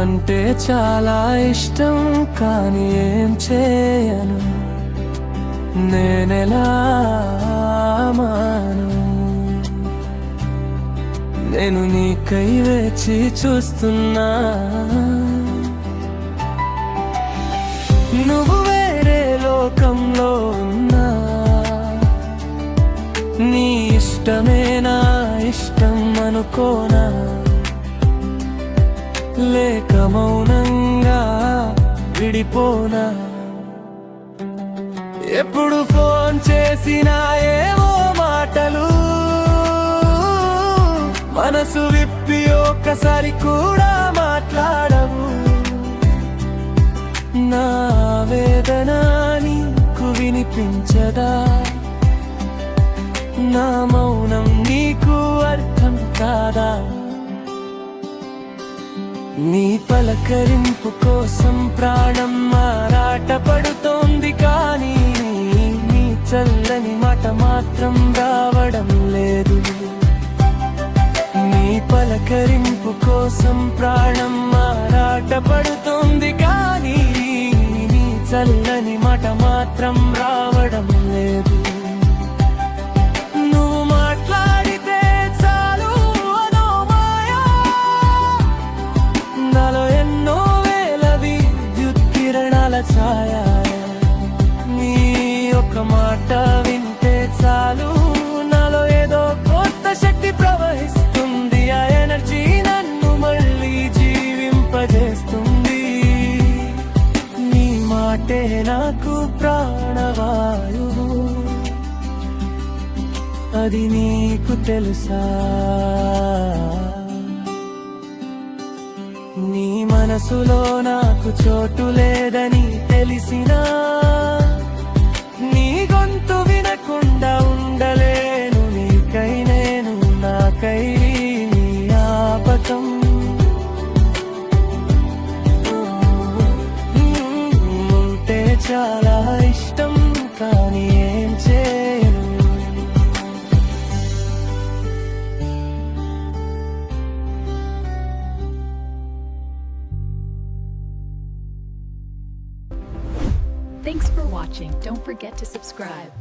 నువ్వంటే చాలా ఇష్టం, కానీ ఏం చేయను, నేనెలా మాను. నేను నీకై వేచి చూస్తున్నా, నువ్వు వేరే లోకంలో ఉన్నా. నీ ఇష్టమే నా ఇష్టం అనుకోనా, లేక మౌనంగా విడిపోనా. ఎప్పుడు ఫోన్ చేసినా ఏవో మాటలు, మనసు విప్పి ఒక్కసారి కూడా మాట్లాడవు. నా వేదన నీకు వినిపించదా, నా మౌనం నీకు అర్థం కాదా. నీ పలకరింపు కోసం ప్రాణం మారాట పడుతోంది, కానీ నీ చల్లని మాట మాత్రం రావడం లేదు. నీ పలకరింపు కోసం ప్రాణం మారాట పడుతోంది, కానీ నీ చల్లని మాట మాత్రం రావడం లేదు. నువ్వు మాట్లాడితే చాలు అదో మాయా, నాలో ఎన్నో వేల విద్యుత్ కిరణాల ఛాయ. నీ ఒక మాట వింటే చాలు, నాలో ఏదో కొత్త శక్తి ప్రవహిస్తుంది. ఆ ఎనర్జీ నన్ను మళ్ళీ జీవింపజేస్తుంది. నీ మాటే నాకు ప్రాణవాయువు, అది నీకు తెలుసా. నీ మనసులో నాకు చోటు లేదని తెలిసినా, నీ గొంతు వినకుండా ఉండలేను. నీకై నేను, నాకై నీ జ్ఞాపకం. ఉంటే చాలా ఇష్టం, కానీ ఏం చేయను. Thanks for watching. Don't forget to subscribe.